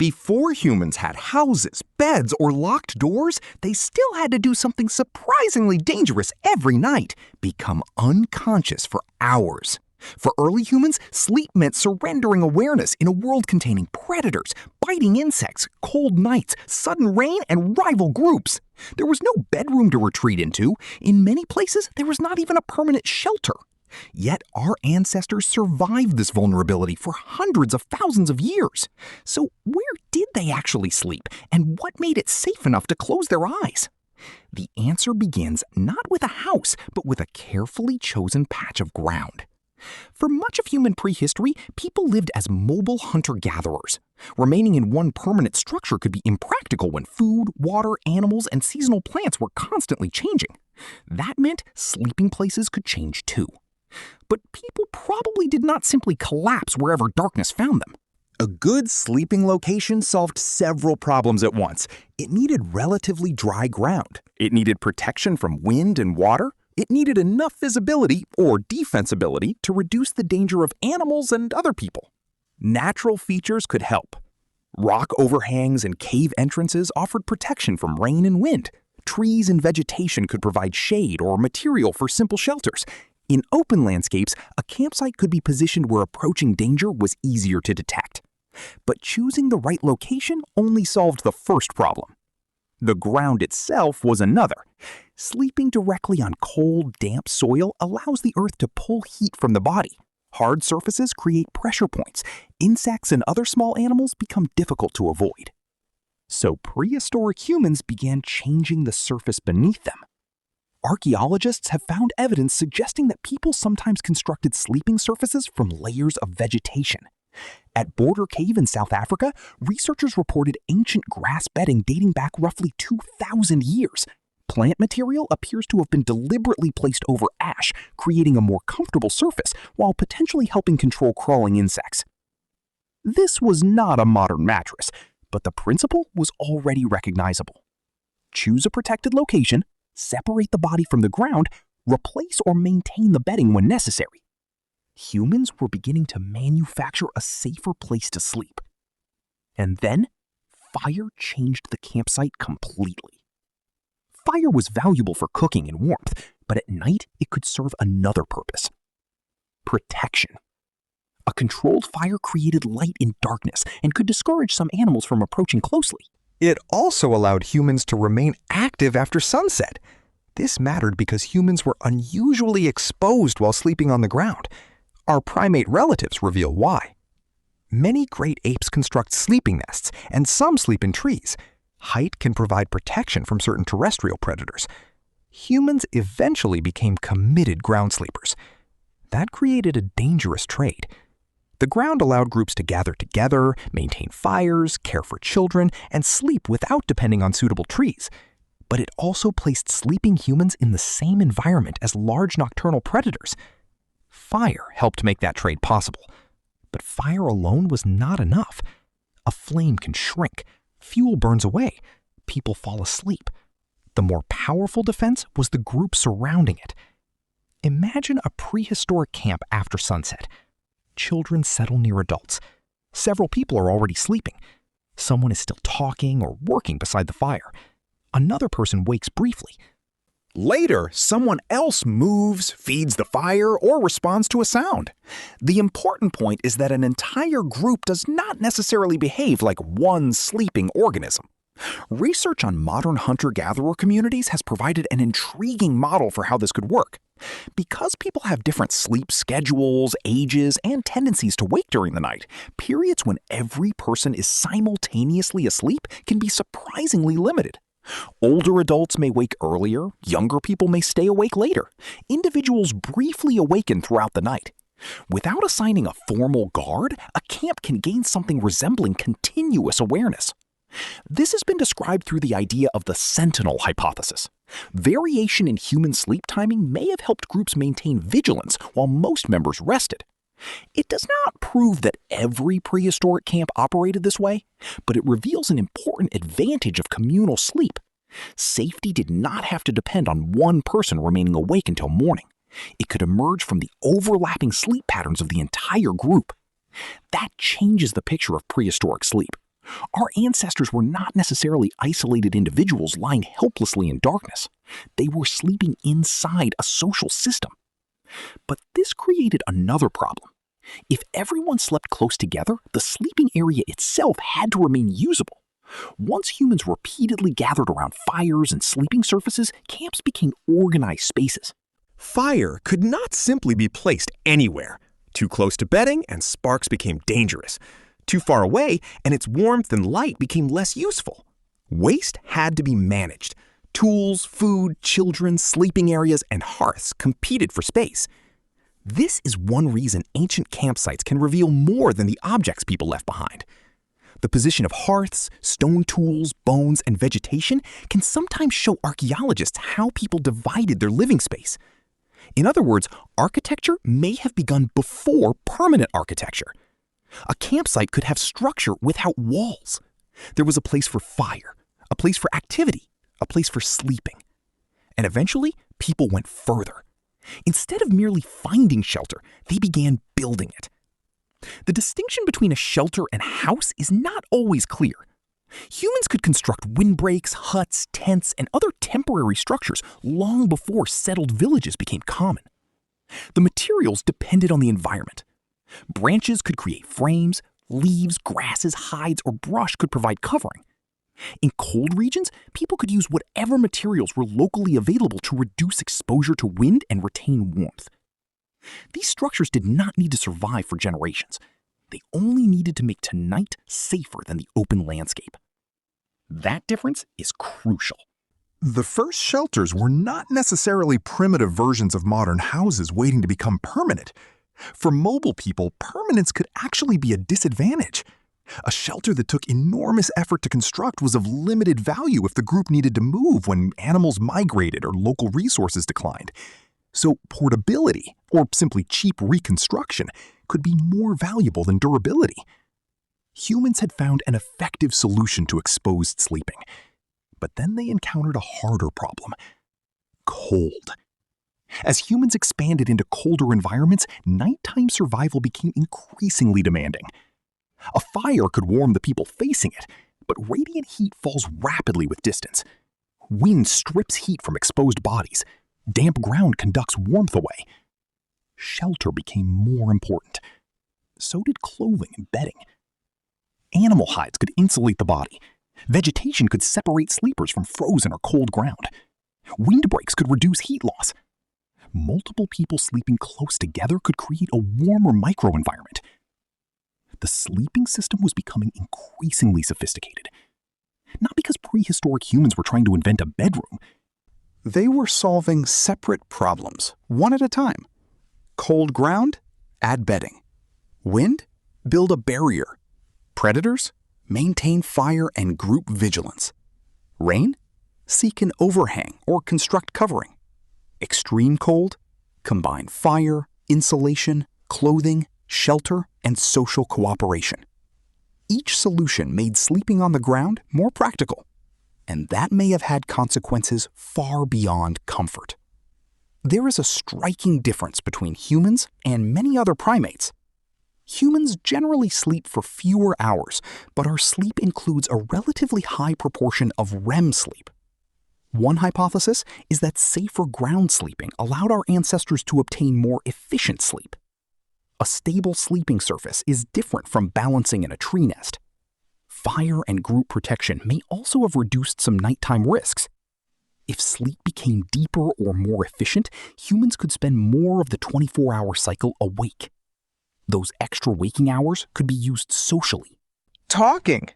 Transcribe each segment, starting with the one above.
Before humans had houses, beds, or locked doors, they still had to do something surprisingly dangerous every night: become unconscious for hours. For early humans, sleep meant surrendering awareness in a world containing predators, biting insects, cold nights, sudden rain, and rival groups. There was no bedroom to retreat into. In many places, there was not even a permanent shelter. Yet our ancestors survived this vulnerability for hundreds of thousands of years. So where did they actually sleep, and what made it safe enough to close their eyes? The answer begins not with a house, but with a carefully chosen patch of ground. For much of human prehistory, people lived as mobile hunter-gatherers. Remaining in one permanent structure could be impractical when food, water, animals, and seasonal plants were constantly changing. That meant sleeping places could change too. But people probably did not simply collapse wherever darkness found them. A good sleeping location solved several problems at once. It needed relatively dry ground. It needed protection from wind and water. It needed enough visibility, or defensibility, to reduce the danger of animals and other people. Natural features could help. Rock overhangs and cave entrances offered protection from rain and wind. Trees and vegetation could provide shade or material for simple shelters. In open landscapes, a campsite could be positioned where approaching danger was easier to detect. But choosing the right location only solved the first problem. The ground itself was another. Sleeping directly on cold, damp soil allows the earth to pull heat from the body. Hard surfaces create pressure points. Insects and other small animals become difficult to avoid. So prehistoric humans began changing the surface beneath them. Archaeologists have found evidence suggesting that people sometimes constructed sleeping surfaces from layers of vegetation. At Border Cave in South Africa, researchers reported ancient grass bedding dating back roughly 2,000 years. Plant material appears to have been deliberately placed over ash, creating a more comfortable surface while potentially helping control crawling insects. This was not a modern mattress, but the principle was already recognizable. Choose a protected location, separate the body from the ground, replace or maintain the bedding when necessary. Humans were beginning to manufacture a safer place to sleep. And then, fire changed the campsite completely. Fire was valuable for cooking and warmth, but at night it could serve another purpose: protection. A controlled fire created light in darkness and could discourage some animals from approaching closely. It also allowed humans to remain active after sunset. This mattered because humans were unusually exposed while sleeping on the ground. Our primate relatives reveal why. Many great apes construct sleeping nests, and some sleep in trees. Height can provide protection from certain terrestrial predators. Humans eventually became committed ground sleepers. That created a dangerous trade. The ground allowed groups to gather together, maintain fires, care for children, and sleep without depending on suitable trees. But it also placed sleeping humans in the same environment as large nocturnal predators. Fire helped make that trade possible. But fire alone was not enough. A flame can shrink, fuel burns away, people fall asleep. The more powerful defense was the group surrounding it. Imagine a prehistoric camp after sunset. Children settle near adults. Several people are already sleeping. Someone is still talking or working beside the fire. Another person wakes briefly. Later, someone else moves, feeds the fire, or responds to a sound. The important point is that an entire group does not necessarily behave like one sleeping organism. Research on modern hunter-gatherer communities has provided an intriguing model for how this could work. Because people have different sleep schedules, ages, and tendencies to wake during the night, periods when every person is simultaneously asleep can be surprisingly limited. Older adults may wake earlier, younger people may stay awake later. Individuals briefly awaken throughout the night. Without assigning a formal guard, a camp can gain something resembling continuous awareness. This has been described through the idea of the sentinel hypothesis. Variation in human sleep timing may have helped groups maintain vigilance while most members rested. It does not prove that every prehistoric camp operated this way, but it reveals an important advantage of communal sleep. Safety did not have to depend on one person remaining awake until morning. It could emerge from the overlapping sleep patterns of the entire group. That changes the picture of prehistoric sleep. Our ancestors were not necessarily isolated individuals lying helplessly in darkness. They were sleeping inside a social system. But this created another problem. If everyone slept close together, the sleeping area itself had to remain usable. Once humans repeatedly gathered around fires and sleeping surfaces, camps became organized spaces. Fire could not simply be placed anywhere. Too close to bedding and sparks became dangerous. Too far away and its warmth and light became less useful. Waste had to be managed. Tools, food, children, sleeping areas, and hearths competed for space. This is one reason ancient campsites can reveal more than the objects people left behind. The position of hearths, stone tools, bones, and vegetation can sometimes show archaeologists how people divided their living space. In other words, architecture may have begun before permanent architecture. A campsite could have structure without walls. There was a place for fire, a place for activity, a place for sleeping. And eventually, people went further. Instead of merely finding shelter, they began building it. The distinction between a shelter and a house is not always clear. Humans could construct windbreaks, huts, tents, and other temporary structures long before settled villages became common. The materials depended on the environment. Branches could create frames, leaves, grasses, hides, or brush could provide covering. In cold regions, people could use whatever materials were locally available to reduce exposure to wind and retain warmth. These structures did not need to survive for generations. They only needed to make tonight safer than the open landscape. That difference is crucial. The first shelters were not necessarily primitive versions of modern houses waiting to become permanent. For mobile people, permanence could actually be a disadvantage. A shelter that took enormous effort to construct was of limited value if the group needed to move when animals migrated or local resources declined. So portability, or simply cheap reconstruction, could be more valuable than durability. Humans had found an effective solution to exposed sleeping. But then they encountered a harder problem: cold. As humans expanded into colder environments, nighttime survival became increasingly demanding. A fire could warm the people facing it, but radiant heat falls rapidly with distance. Wind strips heat from exposed bodies. Damp ground conducts warmth away. Shelter became more important. So did clothing and bedding. Animal hides could insulate the body. Vegetation could separate sleepers from frozen or cold ground. Windbreaks could reduce heat loss. Multiple people sleeping close together could create a warmer microenvironment. The sleeping system was becoming increasingly sophisticated. Not because prehistoric humans were trying to invent a bedroom. They were solving separate problems, one at a time. Cold ground? Add bedding. Wind? Build a barrier. Predators? Maintain fire and group vigilance. Rain? Seek an overhang or construct covering. Extreme cold? Combine fire, insulation, clothing, shelter, and social cooperation. Each solution made sleeping on the ground more practical, and that may have had consequences far beyond comfort. There is a striking difference between humans and many other primates. Humans generally sleep for fewer hours, but our sleep includes a relatively high proportion of REM sleep. One hypothesis is that safer ground sleeping allowed our ancestors to obtain more efficient sleep. A stable sleeping surface is different from balancing in a tree nest. Fire and group protection may also have reduced some nighttime risks. If sleep became deeper or more efficient, humans could spend more of the 24-hour cycle awake. Those extra waking hours could be used socially. Talking,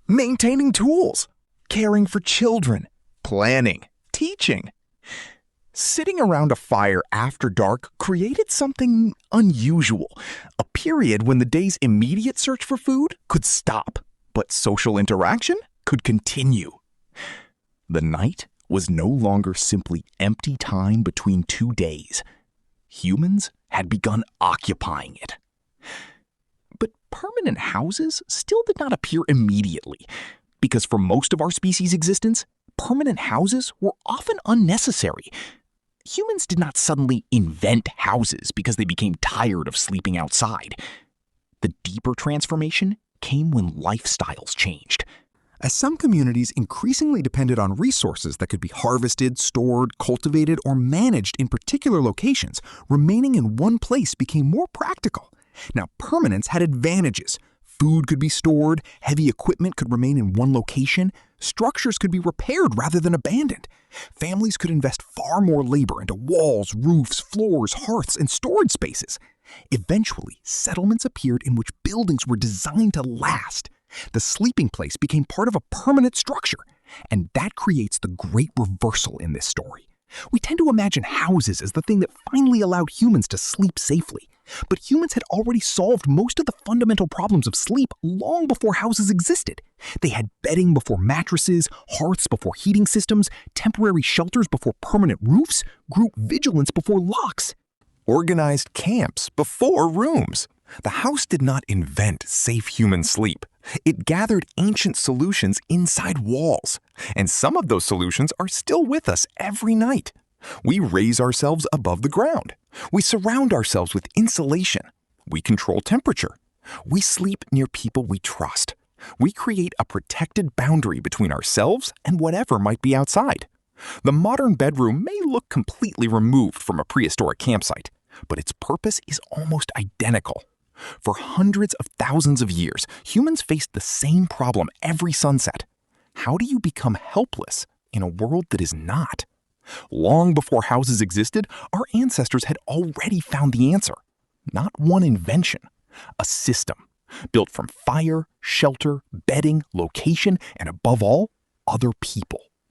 maintaining tools, caring for children, planning, teaching. Sitting around a fire after dark created something unusual, a period when the day's immediate search for food could stop, but social interaction could continue. The night was no longer simply empty time between 2 days. Humans had begun occupying it. But permanent houses still did not appear immediately, because for most of our species' existence, permanent houses were often unnecessary. Humans did not suddenly invent houses because they became tired of sleeping outside. The deeper transformation came when lifestyles changed. As some communities increasingly depended on resources that could be harvested, stored, cultivated, or managed in particular locations, remaining in one place became more practical. Now, permanence had advantages. Food could be stored, heavy equipment could remain in one location, structures could be repaired rather than abandoned. Families could invest far more labor into walls, roofs, floors, hearths, and storage spaces. Eventually, settlements appeared in which buildings were designed to last. The sleeping place became part of a permanent structure, and that creates the great reversal in this story. We tend to imagine houses as the thing that finally allowed humans to sleep safely. But humans had already solved most of the fundamental problems of sleep long before houses existed. They had bedding before mattresses, hearths before heating systems, temporary shelters before permanent roofs, group vigilance before locks. Organized camps before rooms. The house did not invent safe human sleep. It gathered ancient solutions inside walls. And some of those solutions are still with us every night. We raise ourselves above the ground. We surround ourselves with insulation. We control temperature. We sleep near people we trust. We create a protected boundary between ourselves and whatever might be outside. The modern bedroom may look completely removed from a prehistoric campsite, but its purpose is almost identical. For hundreds of thousands of years, humans faced the same problem every sunset. How do you become helpless in a world that is not? Long before houses existed, our ancestors had already found the answer. Not one invention, a system built from fire, shelter, bedding, location, and above all, other people.